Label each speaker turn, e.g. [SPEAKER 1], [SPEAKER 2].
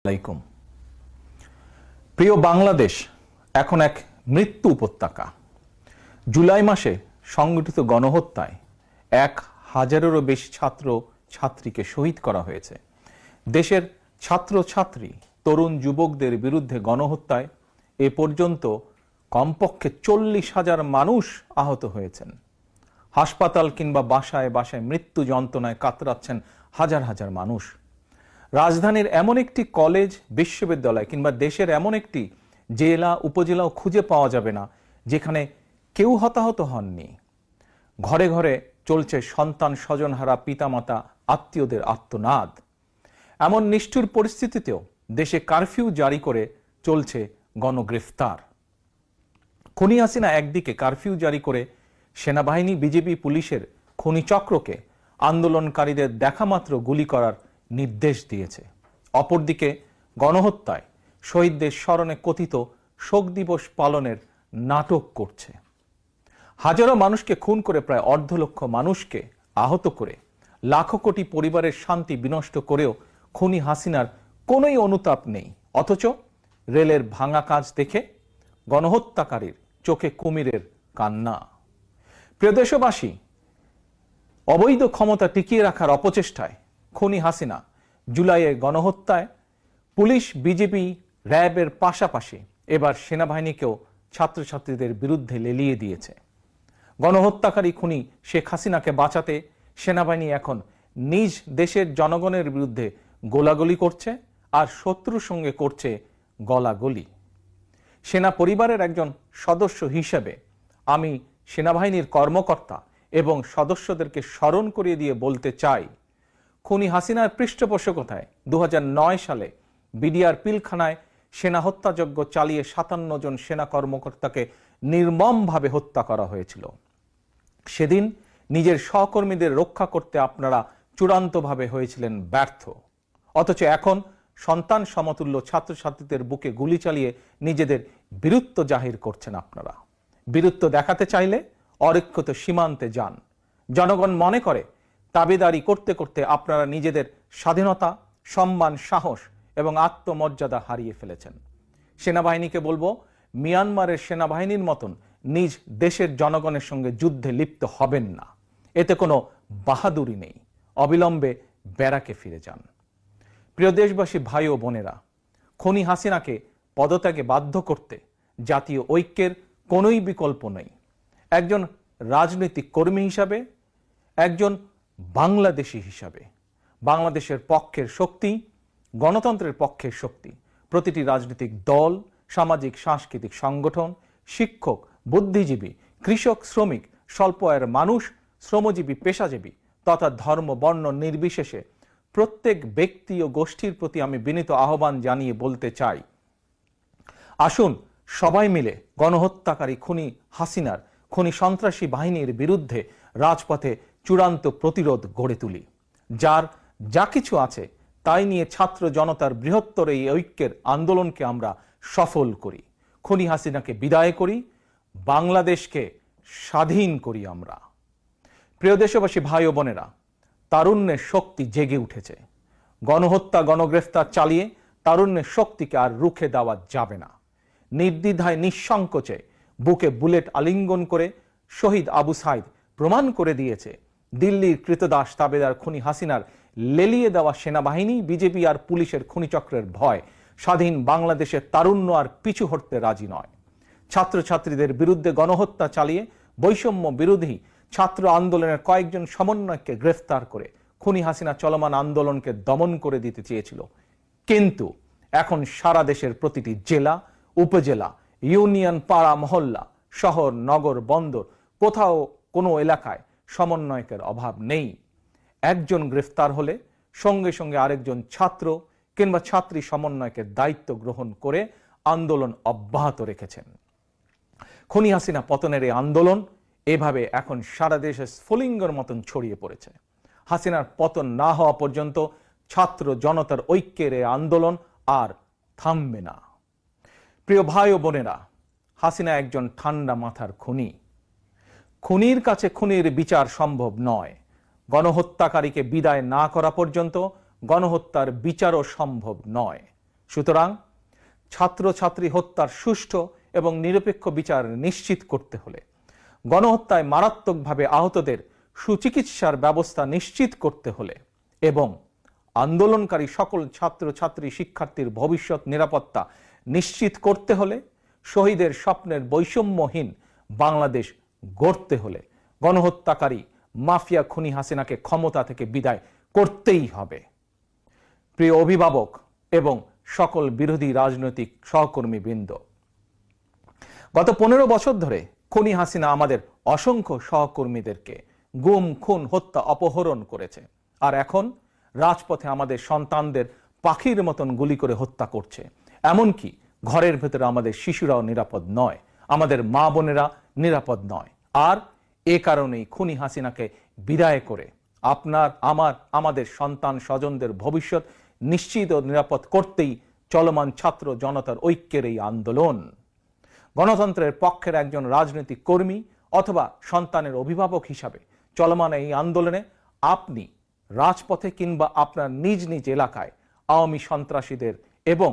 [SPEAKER 1] আলাইকুম। প্রিয় বাংলাদেশ এখন এক মৃত্যু উপত্যকা। জুলাই মাসে সংগঠিত গণহত্যায় 1000-এরও বেশি ছাত্র ছাত্রীকে শহীদ করা হয়েছে। দেশের ছাত্র ছাত্রী তরুণ যুবকদের বিরুদ্ধে গণহত্যায় এ পর্যন্ত কমপক্ষে 40,000 মানুষ আহত হয়েছেন। হাসপাতাল কিংবা বাসায় বাসায় মৃত্যু যন্ত্রণায় কাতরাচ্ছেন হাজার হাজার মানুষ। রাজধানীর এমন একটি কলেজ, বিশ্ববিদ্যালয় কিংবা দেশের এমন একটি জেলা উপজেলাও খুঁজে পাওয়া যাবে না যেখানে কেউ হতাহত হননি। ঘরে ঘরে চলছে সন্তান স্বজনহারা পিতামাতা আত্মীয়দের আর্তনাদ। এমন নিষ্ঠুর পরিস্থিতিতেও দেশে কারফিউ জারি করে চলছে গণগ্রেফতার। খুনি হাসিনা একদিকে কারফিউ জারি করে সেনাবাহিনী, বিজেপি, পুলিশের খুনি চক্রকে আন্দোলনকারীদের দেখামাত্র গুলি করার নির্দেশ দিয়েছে। অপরদিকে গণহত্যায় শহীদদের স্মরণে কথিত শোক দিবস পালনের নাটক করছে। হাজারো মানুষকে খুন করে প্রায় 1.5 লক্ষ মানুষকে আহত করে লাখো কোটি পরিবারের শান্তি বিনষ্ট করেও খুনি হাসিনার কোনোই অনুতাপ নেই। অথচ রেলের ভাঙা কাজ দেখে গণহত্যাকারীর চোখে কুমিরের কান্না। প্রিয় দেশবাসী, অবৈধ ক্ষমতা টিকিয়ে রাখার অপচেষ্টায় খুনি হাসিনা জুলাইয়ের গণহত্যায় পুলিশ, বিজেপি, র্যাবের পাশাপাশি এবার সেনাবাহিনীকেও ছাত্রছাত্রীদের বিরুদ্ধে লেলিয়ে দিয়েছে। গণহত্যাকারী খুনি শেখ হাসিনাকে বাঁচাতে সেনাবাহিনী এখন নিজ দেশের জনগণের বিরুদ্ধে গোলাগুলি করছে আর শত্রুর সঙ্গে করছে গলাগলি। সেনা পরিবারের একজন সদস্য হিসেবে আমি সেনাবাহিনীর কর্মকর্তা এবং সদস্যদেরকে স্মরণ করিয়ে দিয়ে বলতে চাই, খুনি হাসিনার পৃষ্ঠপোষকতায় 2009 সালে বিডিআর পিলখানায় সেনা হত্যাযজ্ঞ চালিয়ে 57 জন সেনা কর্মকর্তাকে নির্মমভাবে হত্যা করা হয়েছিল। সেদিন নিজের সহকর্মীদের রক্ষা করতে আপনারা চূড়ান্তভাবে হয়েছিলেন ব্যর্থ। অথচ এখন সন্তান সমতুল্য ছাত্রছাত্রীদের বুকে গুলি চালিয়ে নিজেদের বীরত্ব জাহির করছেন আপনারা। বীরত্ব দেখাতে চাইলে অরক্ষিত সীমান্তে যান। জনগণ মনে করে দাবিদারি করতে করতে আপনারা নিজেদের স্বাধীনতা, সম্মান, সাহস এবং আত্মমর্যাদা হারিয়ে ফেলেছেন। সেনাবাহিনীকে বলবো, মিয়ানমারের সেনাবাহিনীর মতন নিজ দেশের জনগণের সঙ্গে যুদ্ধে লিপ্ত হবেন না। এতে কোনো বাহাদুরি নেই। অবিলম্বে ব্যারাকে ফিরে যান। প্রিয় দেশবাসী, ভাই ও বোনেরা, খুনি হাসিনাকে পদত্যাগে বাধ্য করতে জাতীয় ঐক্যের কোনোই বিকল্প নেই। একজন রাজনৈতিক কর্মী হিসাবে, একজন বাংলাদেশী হিসাবে বাংলাদেশের পক্ষের শক্তি, গণতন্ত্রের পক্ষের শক্তি প্রতিটি রাজনৈতিক দল, সামাজিক সাংস্কৃতিক সংগঠন, শিক্ষক, বুদ্ধিজীবী, কৃষক, শ্রমিক, স্বল্প আয়ের মানুষ, শ্রমজীবী, পেশাজীবী তথা ধর্ম, বর্ণ নির্বিশেষে প্রত্যেক ব্যক্তি ও গোষ্ঠীর প্রতি আমি বিনীত আহ্বান জানিয়ে বলতে চাই, আসুন সবাই মিলে গণহত্যাকারী খুনি হাসিনার, খুনি সন্ত্রাসী বাহিনীর বিরুদ্ধে রাজপথে চূড়ান্ত প্রতিরোধ গড়ে তুলি। যার যা কিছু আছে তাই নিয়ে ছাত্র জনতার বৃহত্তর এই ঐক্যের আন্দোলনকে আমরা সফল করি। খুনি হাসিনাকে বিদায় করি, বাংলাদেশকে স্বাধীন করি আমরা। প্রিয় দেশবাসী, ভাই ও বোনেরা, তারুণ্যের শক্তি জেগে উঠেছে। গণহত্যা, গণগ্রেফতার চালিয়ে তারুণ্যের শক্তিকে আর রুখে দেওয়া যাবে না। নির্দ্বিধায়, নিঃসংকোচে বুকে বুলেট আলিঙ্গন করে শহীদ আবু সাইদ প্রমাণ করে দিয়েছে দিল্লির কৃতদাস তাবেদার খুনি হাসিনার লেলিয়ে দেওয়া সেনাবাহিনী, বিজেপি আর পুলিশের খুনিচক্রের ভয় স্বাধীন বাংলাদেশের তারুণ্য আর পিছু হটতে রাজি নয়। ছাত্রছাত্রীদের বিরুদ্ধে গণহত্যা চালিয়ে বৈষম্য বিরোধী ছাত্র আন্দোলনের কয়েকজন সমন্বয়ককে গ্রেফতার করে খুনি হাসিনা চলমান আন্দোলনকে দমন করে দিতে চেয়েছিল। কিন্তু এখন সারা দেশের প্রতিটি জেলা, উপজেলা, ইউনিয়ন, পাড়া, মহল্লা, শহর, নগর, বন্দর, কোথাও কোনো এলাকায় সমন্বয়কের অভাব নেই। একজন গ্রেফতার হলে সঙ্গে সঙ্গে আরেকজন ছাত্র কিংবা ছাত্রী সমন্বয়কের দায়িত্ব গ্রহণ করে আন্দোলন অব্যাহত রেখেছেন। খুনি হাসিনা পতনের এই আন্দোলন এভাবে এখন সারা দেশে স্ফুলিঙ্গের মতন ছড়িয়ে পড়েছে। হাসিনার পতন না হওয়া পর্যন্ত ছাত্র জনতার ঐক্যের এই আন্দোলন আর থামবে না। প্রিয় ভাই ও বোনেরা, হাসিনা একজন ঠান্ডা মাথার খুনি। খুনির কাছে খুনির বিচার সম্ভব নয়। গণহত্যাকারীকে বিদায় না করা পর্যন্ত গণহত্যার বিচারও সম্ভব নয়। সুতরাং ছাত্রছাত্রী হত্যার সুষ্ঠু এবং নিরপেক্ষ বিচার নিশ্চিত করতে হলে, গণহত্যায় মারাত্মকভাবে আহতদের সুচিকিৎসার ব্যবস্থা নিশ্চিত করতে হলে এবং আন্দোলনকারী সকল ছাত্রছাত্রী শিক্ষার্থীর ভবিষ্যৎ নিরাপত্তা নিশ্চিত করতে হলে, শহীদের স্বপ্নের বৈষম্যহীন বাংলাদেশ গড়তে হলে গণহত্যাকারী মাফিয়া খুনি হাসিনাকে ক্ষমতা থেকে বিদায় করতেই হবে। প্রিয় অভিভাবক এবং সকল বিরোধী রাজনৈতিক সহকর্মীবৃন্দ, গত 15 বছর ধরে খুনি হাসিনা আমাদের অসংখ্য সহকর্মীদেরকে গুম, খুন, হত্যা, অপহরণ করেছে। আর এখন রাজপথে আমাদের সন্তানদের পাখির মতন গুলি করে হত্যা করছে। এমনকি ঘরের ভেতরে আমাদের শিশুরাও নিরাপদ নয়, আমাদের মা বোনেরা নিরাপদ নয়। আর এ কারণেই খুনি হাসিনাকে বিদায় করে আমাদের সন্তান স্বজনদের ভবিষ্যৎ নিশ্চিত ও নিরাপদ করতেই চলমান ছাত্র জনতার ঐক্যের এই আন্দোলন। গণতন্ত্রের পক্ষের একজন রাজনৈতিক কর্মী অথবা সন্তানের অভিভাবক হিসাবে চলমান এই আন্দোলনে আপনি রাজপথে কিংবা আপনার নিজ নিজ এলাকায় আওয়ামী সন্ত্রাসীদের এবং